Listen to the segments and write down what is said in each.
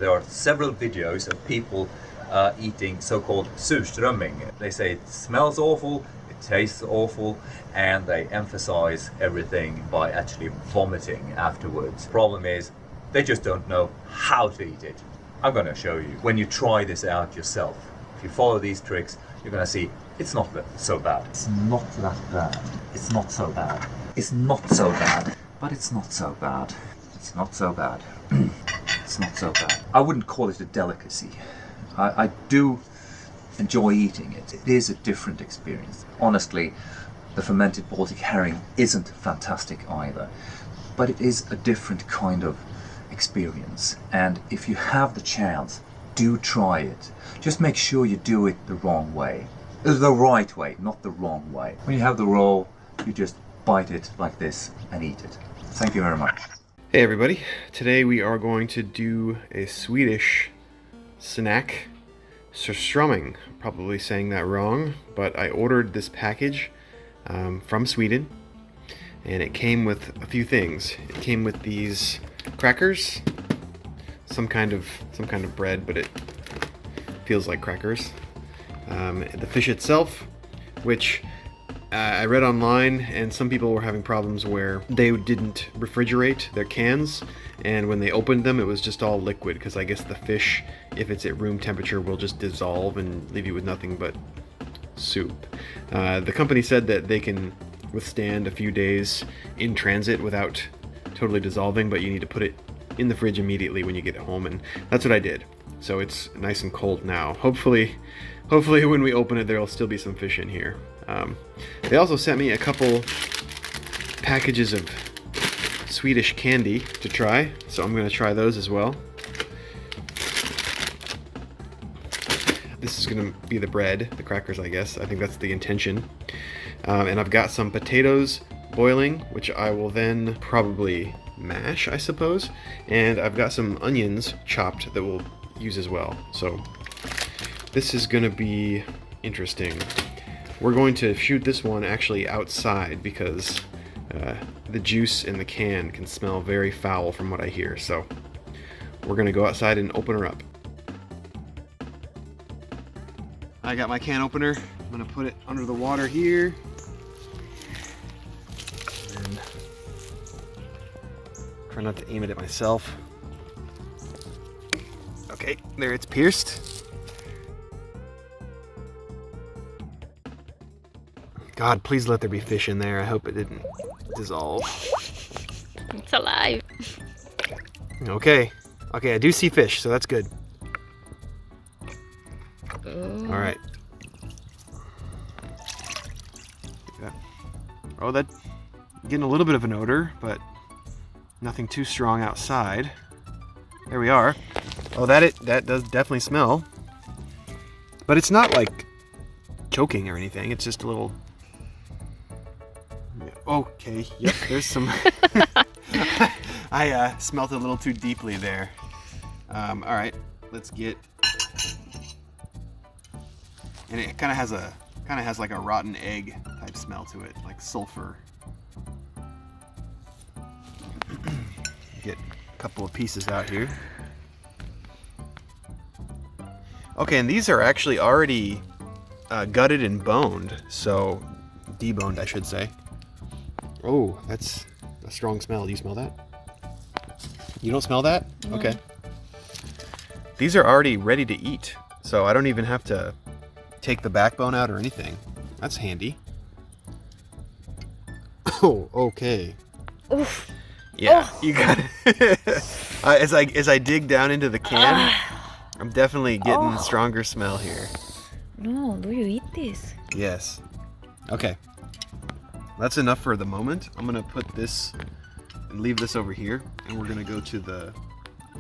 There are several videos of people eating so-called surströmming. They say it smells awful, it tastes awful, and they emphasize everything by actually vomiting afterwards. Problem is, they just don't know how to eat it. I'm gonna show you. When you try this out yourself, if you follow these tricks, you're gonna see it's not so bad. It's not that bad. It's not so bad. It's not so bad. But it's not so bad. It's not so bad. It's not so bad. I wouldn't call it a delicacy. I do enjoy eating it. It is a different experience. Honestly, the fermented Baltic herring isn't fantastic either, but it is a different kind of experience. And if you have the chance, do try it. Just make sure you do it the wrong way. The right way, not the wrong way. When you have the roll, you just bite it like this and eat it. Thank you very much. Hey everybody, today we are going to do a Swedish snack, Surströmming. Probably saying that wrong, but I ordered this package from Sweden, and it came with a few things. It came with these crackers, some kind of bread, but it feels like crackers. The fish itself, which I read online, and some people were having problems where they didn't refrigerate their cans, and when they opened them it was just all liquid, because I guess the fish, if it's at room temperature, will just dissolve and leave you with nothing but soup. The company said that they can withstand a few days in transit without totally dissolving, but you need to put it in the fridge immediately when you get home, and that's what I did. So it's nice and cold now. Hopefully when we open it there will still be some fish in here. They also sent me a couple packages of Swedish candy to try, so I'm going to try those as well. This is going to be the bread, the crackers, I guess. I think that's the intention. And I've got some potatoes boiling, which I will then probably mash, I suppose. And I've got some onions chopped that we'll use as well. So this is going to be interesting. We're going to shoot this one actually outside because the juice in the can can smell very foul from what I hear. So we're going to go outside and open her up. I got my can opener. I'm going to put it under the water here. And try not to aim it at myself. Okay, there, it's pierced. God, please let there be fish in there. I hope it didn't dissolve. It's alive. Okay, I do see fish, so that's good. All right. Oh, that's getting a little bit of an odor, but nothing too strong outside. There we are. Oh, that does definitely smell. But it's not like choking or anything. It's just a little. Okay, yep, there's some. I smelt a little too deeply there. All right, let's get. And it kind of has like a rotten egg type smell to it, like sulfur. Get a couple of pieces out here. Okay, and these are actually already gutted and boned, so deboned, I should say. Oh, that's a strong smell. Do you smell that? You don't smell that? No. Okay. These are already ready to eat, so I don't even have to take the backbone out or anything. That's handy. Oh, okay. Oof. Yeah, Oh. you got it. As I dig down into the can, I'm definitely getting stronger smell here. No, do you eat this? Yes. Okay. That's enough for the moment. I'm gonna put this and leave this over here, and we're gonna go to the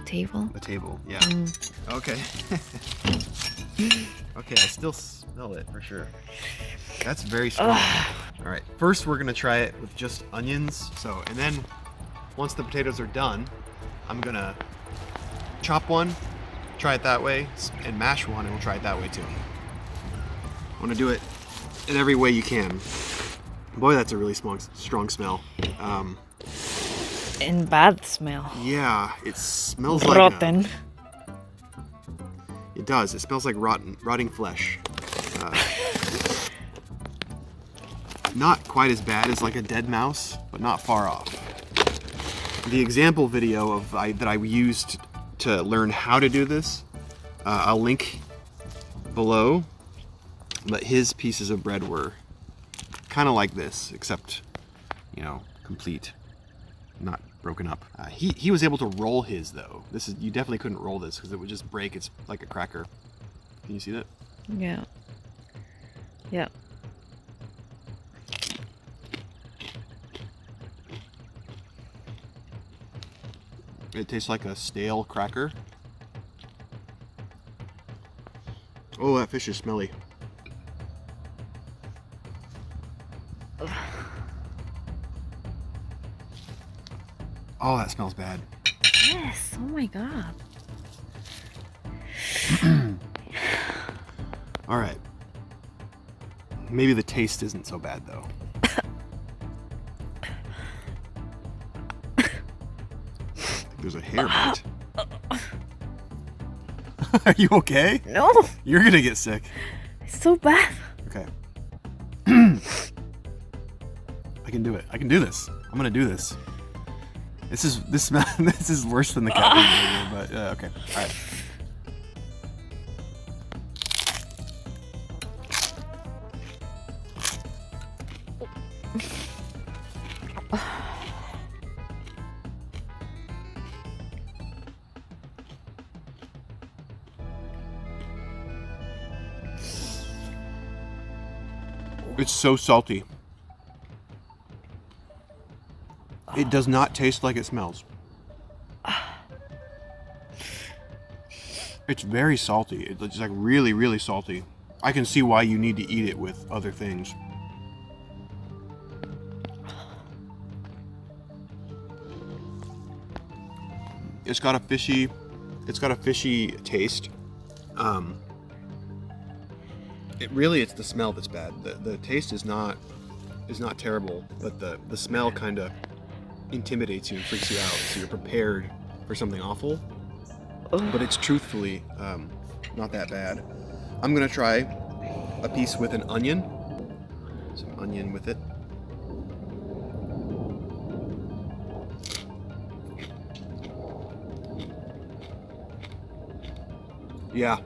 Table? the table. Yeah. Mm. Okay. Okay, I still smell it for sure. That's very strong. All right. First, we're gonna try it with just onions. And then once the potatoes are done, I'm gonna chop one, try it that way, and mash one, and we'll try it that way too. I want to do it in every way you can. Boy, that's a really strong smell. And bad smell. Yeah, it smells Rotten. It does. It smells like rotting flesh. Not quite as bad as like a dead mouse, but not far off. The example video that I used to learn how to do this, I'll link below, but his pieces of bread were kind of like this, except, you know, complete, not broken up. He was able to roll his though. You definitely couldn't roll this because it would just break. It's like a cracker. Can you see that? Yeah. Yeah. It tastes like a stale cracker. Oh, that fish is smelly. Oh, that smells bad. Yes. Oh my god. All right. Maybe the taste isn't so bad though. There's a hair bite. Are you okay? No. You're gonna get sick. It's so bad. Okay. I can do it. I can do this. I'm gonna do this. This is worse than the cat food burger, but okay. All right. It's so salty. It does not taste like it smells. It's very salty. It's just like really, really salty. I can see why you need to eat it with other things. It's got a fishy taste. It's the smell that's bad. The taste is not terrible, but the smell kind of intimidates you and freaks you out, so you're prepared for something awful. But it's truthfully not that bad. I'm gonna try a piece with an onion. Some onion with it. Yeah,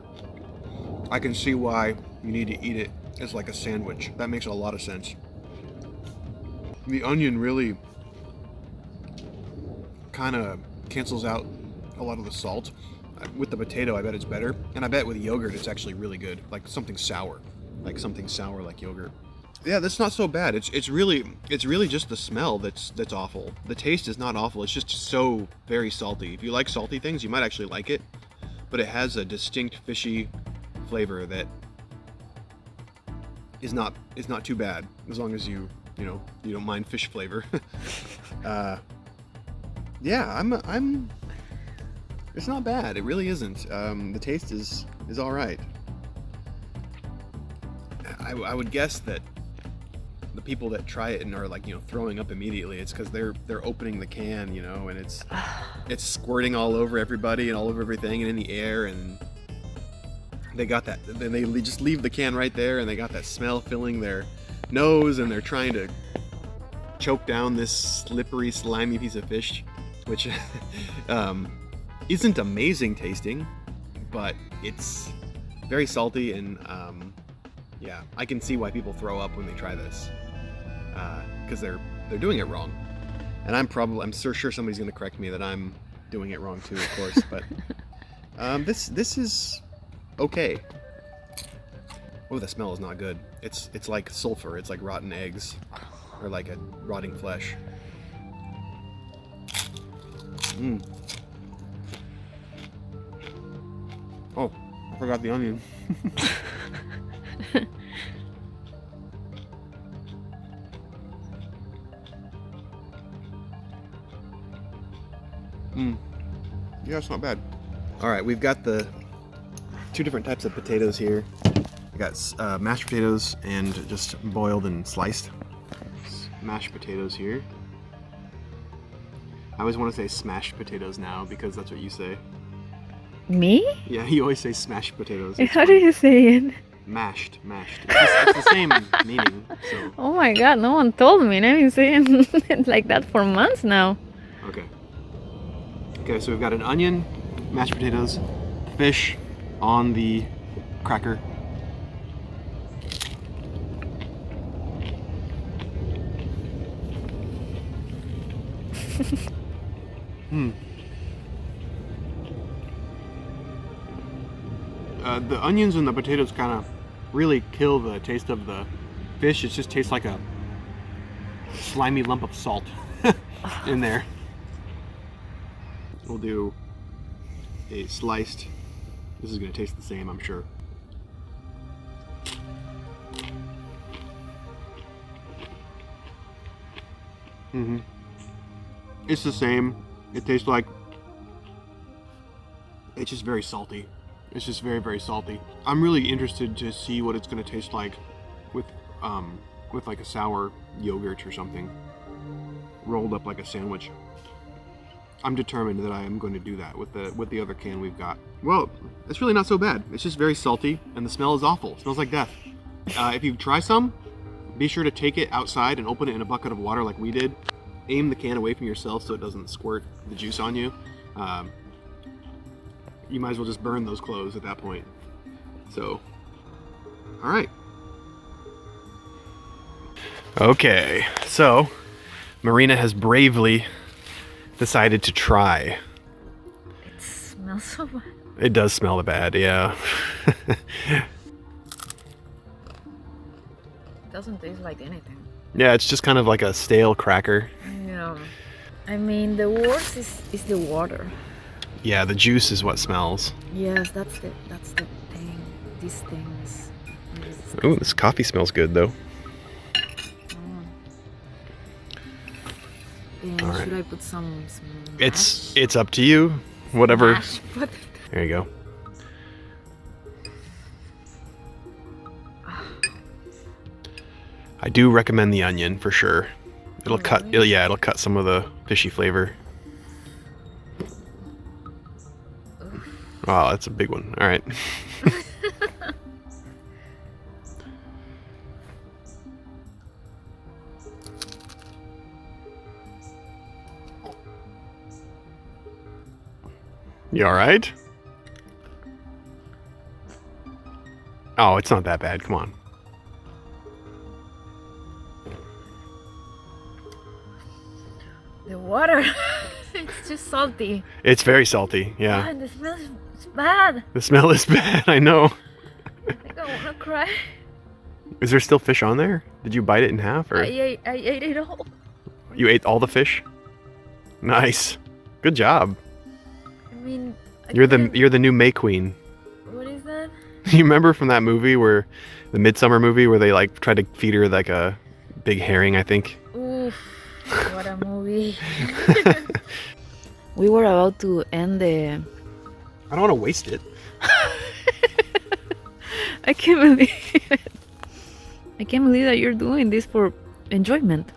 I can see why you need to eat it as like a sandwich. That makes a lot of sense. The onion really kind of cancels out a lot of the salt. With the potato, I bet it's better. And I bet with yogurt, it's actually really good. Like something sour like yogurt. Yeah, that's not so bad. It's really just the smell that's awful. The taste is not awful. It's just so very salty. If you like salty things, you might actually like it. But it has a distinct fishy flavor that is not too bad, as long as you don't mind fish flavor. Yeah, I'm. It's not bad. It really isn't. The taste is all right. I would guess that the people that try it and are like throwing up immediately, it's because they're opening the can, and it's squirting all over everybody and all over everything and in the air, and they got that. Then they just leave the can right there, and they got that smell filling their nose, and they're trying to choke down this slippery, slimy piece of fish, which isn't amazing tasting, but it's very salty, and yeah, I can see why people throw up when they try this, because they're doing it wrong. And I'm sure somebody's going to correct me that I'm doing it wrong too, of course. But this is okay. Oh, the smell is not good. It's like sulfur. It's like rotten eggs, or like a rotting flesh. Oh, I forgot the onion. Yeah, it's not bad. All right, we've got the two different types of potatoes here. We got mashed potatoes and just boiled and sliced. Mashed potatoes here. I always want to say smashed potatoes now because that's what you say. Me? Yeah, you always say smashed potatoes. How do you say it? Mashed. It's the same meaning. So Oh my god, no one told me. And I've been saying it like that for months now. okay. Okay, so we've got an onion, mashed potatoes, fish on the cracker. The onions and the potatoes kind of really kill the taste of the fish. It just tastes like a slimy lump of salt in there. We'll do a sliced. This is going to taste the same, I'm sure. It's the same. It tastes like. It's just very salty. It's just very, very salty. I'm really interested to see what it's going to taste like with like a sour yogurt or something rolled up like a sandwich. I'm determined that I am going to do that with the other can we've got. Well, it's really not so bad. It's just very salty, and the smell is awful. It smells like death. If you try some, be sure to take it outside and open it in a bucket of water like we did. Aim the can away from yourself so it doesn't squirt the juice on you. You might as well just burn those clothes at that point. So, all right. Okay, so Marina has bravely decided to try. It smells so bad. It does smell bad, yeah. It doesn't taste like anything. Yeah, it's just kind of like a stale cracker. Yeah. I mean, the worst is the water. Yeah, the juice is what smells. Yes, that's the thing. These things. Ooh, this coffee smells good though. And All right. should I put some It's up to you. Whatever. mashed potato? There you go. I do recommend the onion for sure. It'll cut. It'll cut some of the fishy flavor. Wow, that's a big one. All right. You all right? Oh, it's not that bad. Come on. The water. It's just salty. It's very salty. Yeah. God, the smell is bad. The smell is bad. I know. I think I wanna cry. Is there still fish on there? Did you bite it in half, or I ate it all. you ate all the fish? Nice. Good job. I mean, You're the new May Queen. What is that? You remember from that movie where the Midsummer movie where they like tried to feed her like a big herring, I think. Oof, what a movie. We were about to end the... I don't want to waste it. I can't believe it. I can't believe that you're doing this for enjoyment.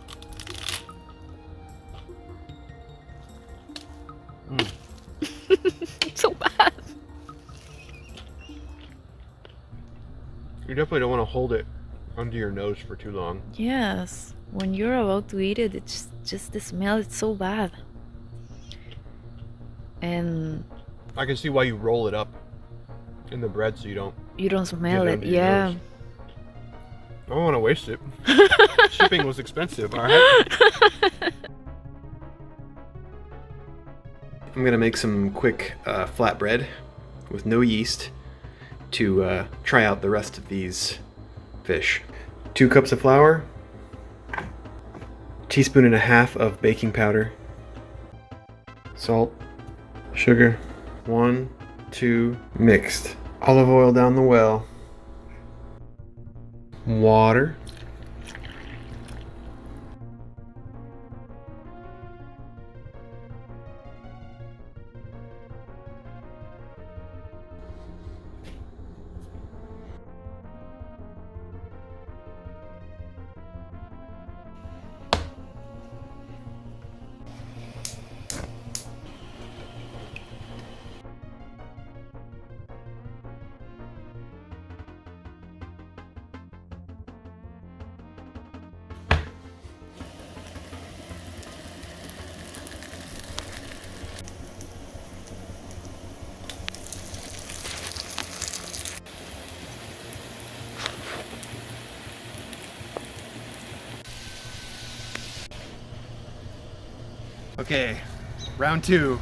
It's so bad. You definitely don't want to hold it under your nose for too long. Yes, when you're about to eat it, it's just the smell. It's so bad. And I can see why you roll it up in the bread so you don't smell get it. under your Yeah. nose. I don't want to waste it. Shipping was expensive, all right? I'm going to make some quick flatbread with no yeast to try out the rest of these fish. 2 cups of flour, 1.5 teaspoons of baking powder, salt, sugar, 1, 2, mixed. Olive oil down the well, water, Okay, round 2.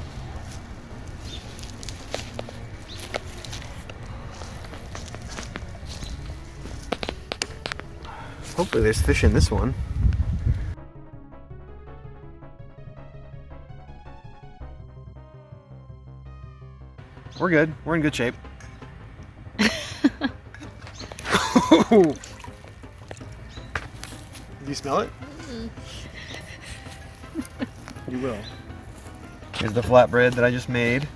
Hopefully there's fish in this one. We're good. We're in good shape. Do you smell it? You will. Here's the flatbread that I just made.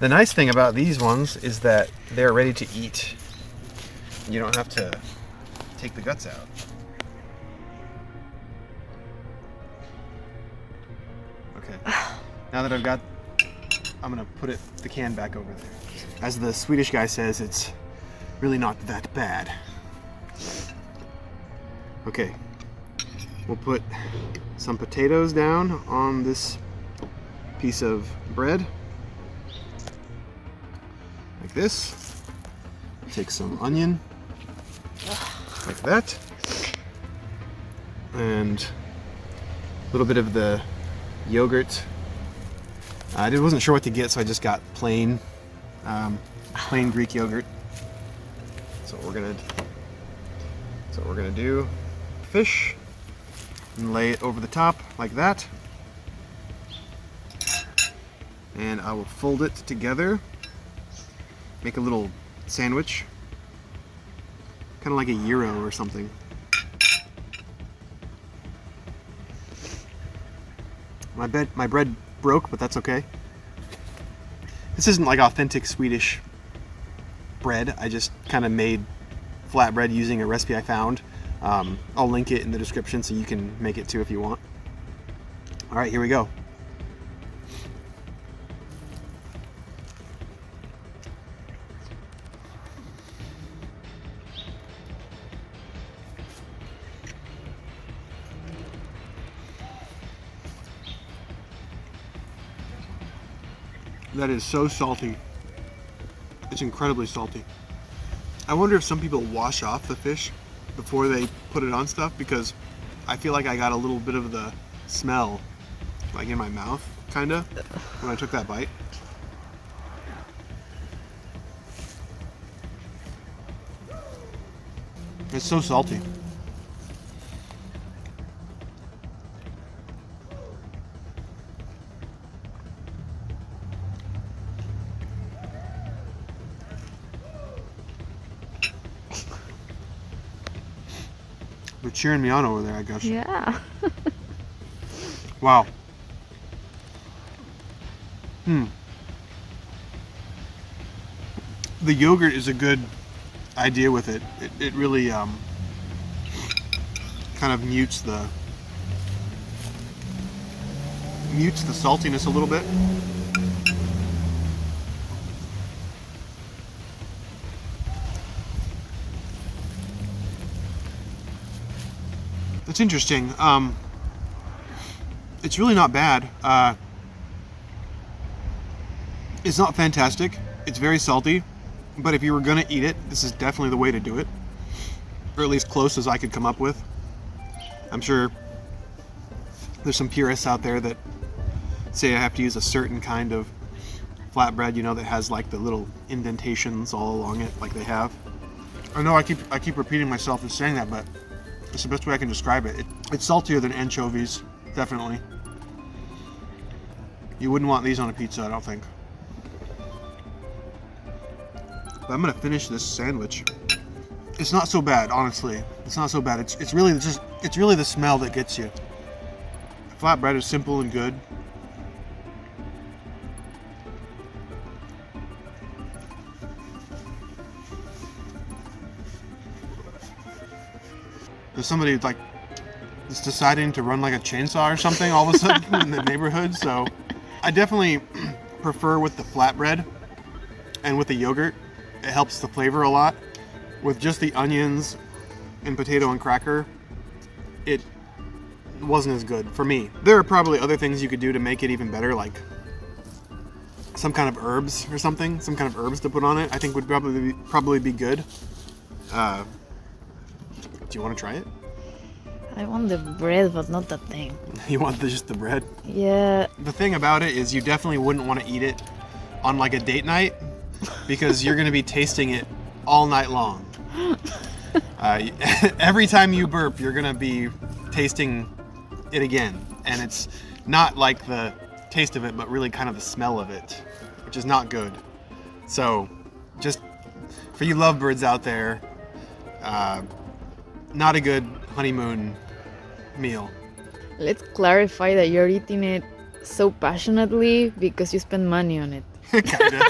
The nice thing about these ones is that they're ready to eat. You don't have to take the guts out. Okay. Now that I'm gonna put the can back over there. As the Swedish guy says, it's really not that bad. Okay. We'll put some potatoes down on this piece of bread. Like this. Take some onion. Like that. And a little bit of the yogurt. I wasn't sure what to get, so I just got plain Greek yogurt. That's what we're gonna do. Fish, and lay it over the top like that. And I will fold it together. Make a little sandwich, kind of like a gyro or something. My bread broke, but that's okay. This isn't like authentic Swedish bread. I just kind of made flatbread using a recipe I found. I'll link it in the description so you can make it too if you want. All right, here we go. That is so salty. It's incredibly salty. I wonder if some people wash off the fish before they put it on stuff, because I feel like I got a little bit of the smell like in my mouth, kinda, when I took that bite. It's so salty. They're cheering me on over there, I guess. Yeah. Wow. The yogurt is a good idea with it. It really kind of mutes the saltiness a little bit. It's interesting. It's really not bad. It's not fantastic. It's very salty, but if you were gonna eat it, this is definitely the way to do it, or at least close as I could come up with. I'm sure there's some purists out there that say I have to use a certain kind of flatbread, you know, that has like the little indentations all along it, like they have. I know I keep repeating myself and saying that, but it's the best way I can describe it. It's saltier than anchovies, definitely. You wouldn't want these on a pizza, I don't think. But I'm gonna finish this sandwich. It's not so bad, honestly. It's not so bad. It's really the smell that gets you. Flatbread is simple and good. There's somebody like is deciding to run like a chainsaw or something all of a sudden in the neighborhood, so I definitely prefer with the flatbread and with the yogurt. It helps the flavor a lot. With just the onions and potato and cracker, it wasn't as good for me. There are probably other things you could do to make it even better, like some kind of herbs or something, some kind of herbs to put on it. I think would probably be good. Do you want to try it? I want the bread, but not the thing. You want just the bread? Yeah. The thing about it is you definitely wouldn't want to eat it on like a date night because you're going to be tasting it all night long. Every time you burp, you're going to be tasting it again. And it's not like the taste of it, but really kind of the smell of it, which is not good. So just for you lovebirds out there, not a good honeymoon meal. Let's clarify that you're eating it so passionately because you spend money on it. Kinda.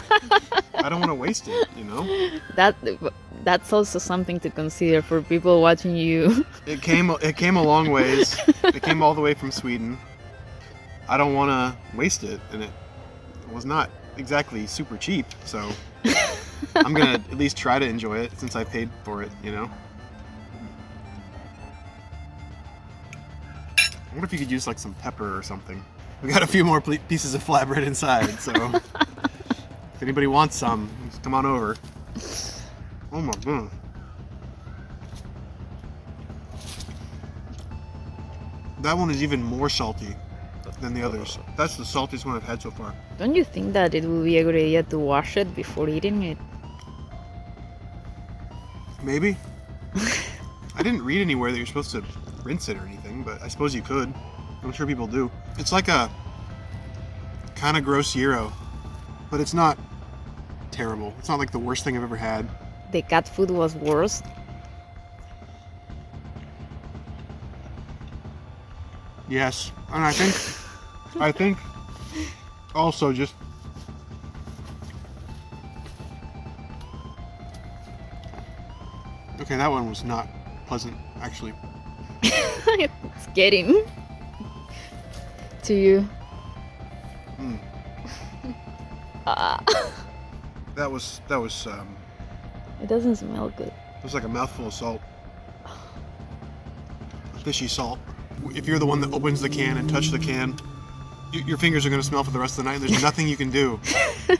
I don't want to waste it, you know? That's also something to consider for people watching you. It came a long ways. It came all the way from Sweden. I don't want to waste it, and it was not exactly super cheap, so I'm gonna at least try to enjoy it since I paid for it, you know? I wonder if you could use like some pepper or something. We got a few more pieces of flatbread inside, so if anybody wants some, just come on over. Oh my god. That one is even more salty than the others. That's the saltiest one I've had so far. Don't you think that it would be a good idea to wash it before eating it? Maybe. I didn't read anywhere that you're supposed to rinse it or anything, but I suppose you could. I'm sure people do. It's like a kind of gross gyro, but it's not terrible. It's not like the worst thing I've ever had. The cat food was worse. Yes, and I think also just okay, that one was not pleasant actually. It's getting to you. That was It doesn't smell good. it was like a mouthful of salt. Fishy salt. If you're the one that opens the can and touches the can, your fingers are going to smell for the rest of the night. There's nothing you can do.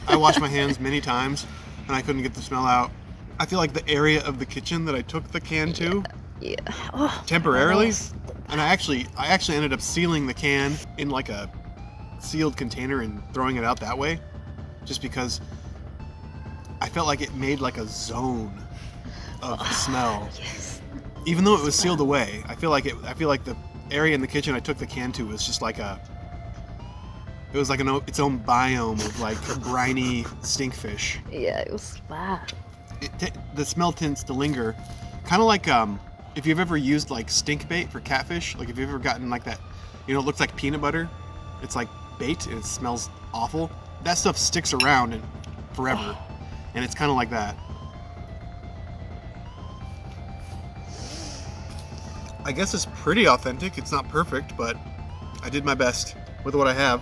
I washed my hands many times and I couldn't get the smell out. I feel like the area of the kitchen that I took the can to Yeah. Oh, temporarily, gross. and I actually ended up sealing the can in like a sealed container and throwing it out that way, just because I felt like it made like a zone of smell. Yes. Even though it was sealed away, I feel like the area in the kitchen I took the can to was just like it was like its own biome of like briny stinkfish. Yeah, it was bad. The smell tends to linger, kind of like if you've ever used like stink bait for catfish. Like if you've ever gotten like that, you know, it looks like peanut butter. It's like bait and it smells awful. That stuff sticks around and forever, and it's kind of like that. I guess it's pretty authentic. It's not perfect, but I did my best with what I have.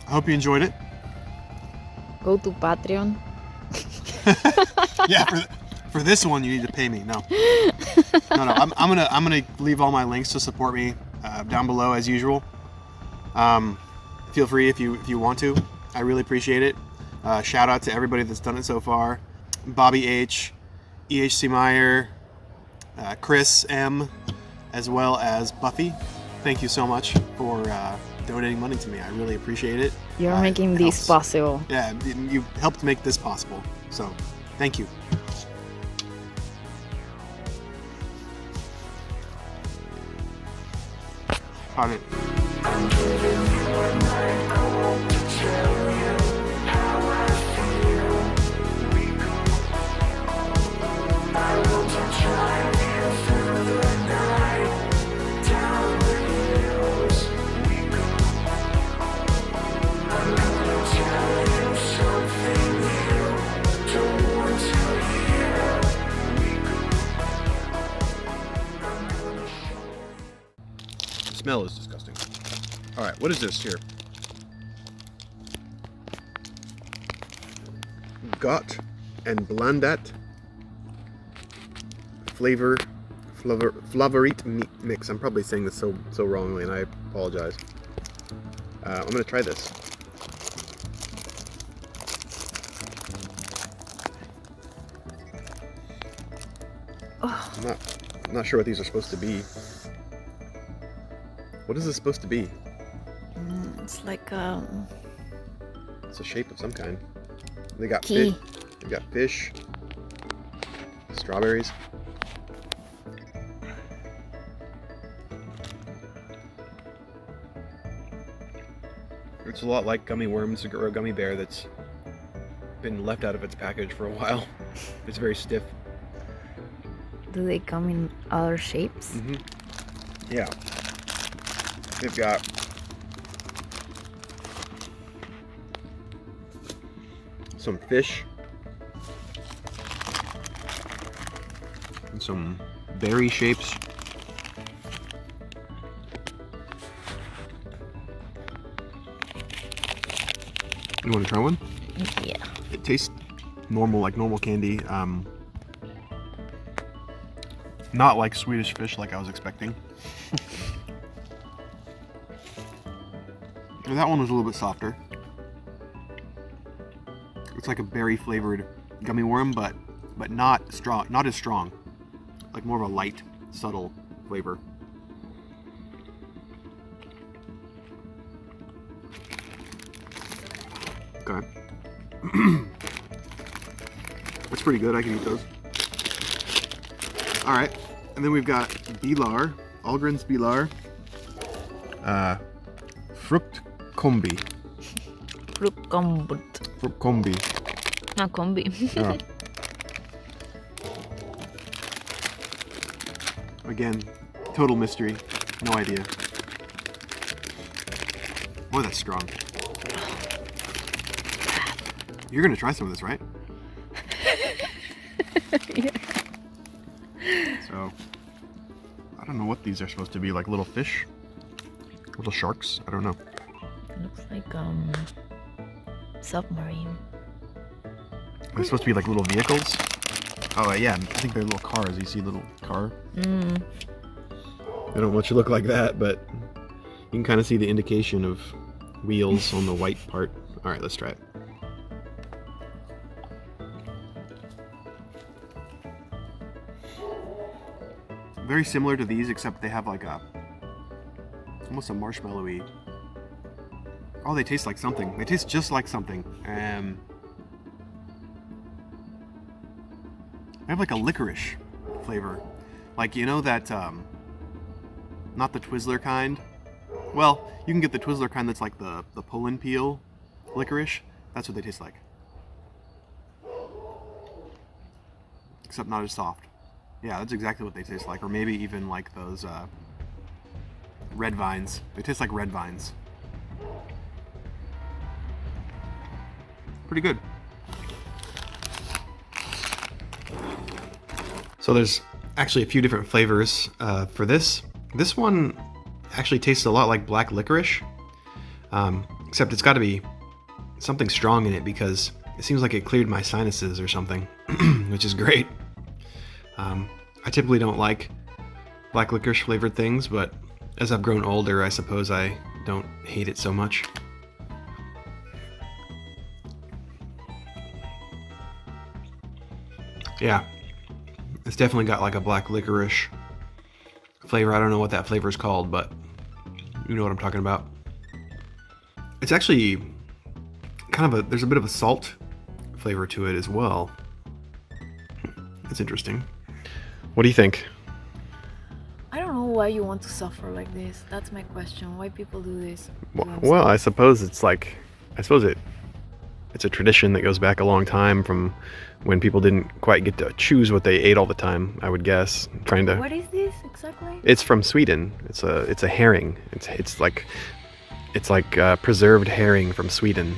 I hope you enjoyed it. Go to Patreon. Yeah, for this one you need to pay me. No. I'm gonna leave all my links to support me down below as usual. Feel free if you want to. I really appreciate it. Shout out to everybody that's done it so far. Bobbi H, Ehcmier, Chris M, as well as Buffy. Thank you so much for donating money to me. I really appreciate it. You're making It this helps. possible. Yeah, you helped make this possible. So, thank you. Got it. The smell is disgusting. All right, what is this here? Got and blandat flavorite meat mix. I'm probably saying this so wrongly, and I apologize. I'm gonna try this. I'm not sure what these are supposed to be. What is this supposed to be? It's like It's a shape of some kind. They got Key. They got fish, strawberries. It's a lot like gummy worms or a gummy bear that's been left out of its package for a while. It's very stiff. Do they come in other shapes? Mm-hmm. Yeah. They've got some fish and some berry shapes. You want to try one? Yeah. It tastes normal, like normal candy. Not like Swedish fish like I was expecting. That one was a little bit softer. It's like a berry flavored gummy worm, but not strong, not as strong. Like more of a light, subtle flavor. Okay. That's pretty good. I can eat those. All right, and then we've got Bilar, Ahlgren's Bilar, Fruktkombi. Fruktkombi. Not combi. Yeah. Again, total mystery. No idea. Boy, that's strong. You're gonna try some of this, right? Yeah. So, I don't know what these are supposed to be, like little fish? Little sharks? I don't know. It looks like submarine. They're supposed to be like little vehicles? Oh, yeah, I think they're little cars. You see little car? Mm. They don't much look like that, but you can kind of see the indication of wheels on the white part. All right, let's try it. Very similar to these, except they have like almost a marshmallowy. Oh, they taste like something. They taste just like something. They have like a licorice flavor. Like, you know that, not the Twizzler kind. Well, you can get the Twizzler kind that's like the pull and peel licorice. That's what they taste like. Except not as soft. Yeah, that's exactly what they taste like. Or maybe even like those red vines. They taste like red vines. Pretty good. So there's actually a few different flavors for this. This one actually tastes a lot like black licorice, except it's got to be something strong in it because it seems like it cleared my sinuses or something, which is great. I typically don't like black licorice flavored things, but as I've grown older, I suppose I don't hate it so much. Yeah, it's definitely got like a black licorice flavor. I don't know what that flavor is called, but you know what I'm talking about. It's actually kind of there's a bit of a salt flavor to it as well. It's interesting. What do you think? I don't know why you want to suffer like this. That's my question. Why people do this? Well, I suppose it's like, it's a tradition that goes back a long time from when people didn't quite get to choose what they ate all the time, I would guess. What is this exactly? It's from Sweden. It's a herring. It's like preserved herring from Sweden.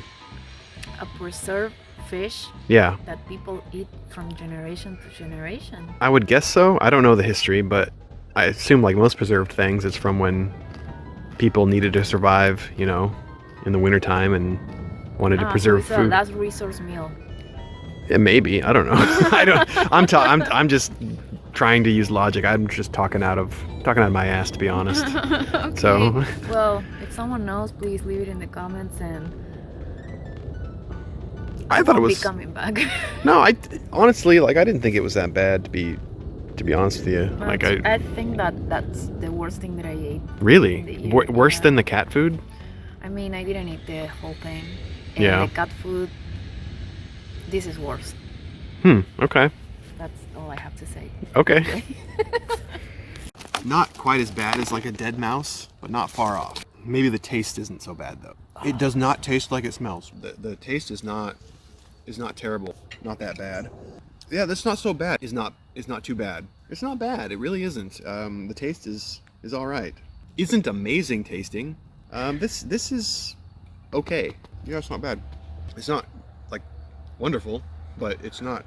A preserved fish? Yeah. That people eat from generation to generation? I would guess so. I don't know the history, but I assume like most preserved things, it's from when people needed to survive, you know, in the wintertime and wanted to preserve so food. Last resource meal. Yeah, maybe. I don't know. I'm just trying to use logic. I'm just talking out of my ass, to be honest. Okay. So well, if someone knows, please leave it in the comments, and I thought it was be coming back. No, I honestly, like, I didn't think it was that bad to to be honest with you. But Like I think that's the worst thing that I ate. Really? in the year. Worse Yeah. than the cat food? I mean, I didn't eat the whole thing. And Yeah. the cat food, this is worse. Okay. That's all I have to say. Okay. Not quite as bad as like a dead mouse, but not far off. Maybe the taste isn't so bad though. It does not taste like it smells. The taste is not terrible. Not that bad. Yeah, that's not so bad. It's not too bad. It's not bad. It really isn't. The taste is all right. Isn't amazing tasting. This is okay. Yeah, it's not bad. It's not like wonderful, but it's not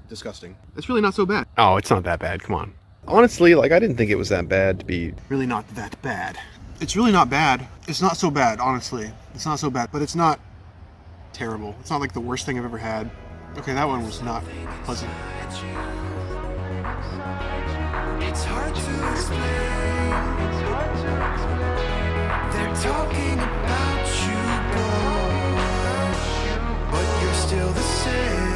disgusting. It's really not so bad. Oh, it's not that bad. Come on. Honestly, like I didn't think it was that bad to be really not that bad. It's really not bad. It's not so bad, honestly. It's not so bad, but it's not terrible. It's not like the worst thing I've ever had. Okay, that one was not pleasant. It's hard to explain. They're talking about you, boy, but you're still the same.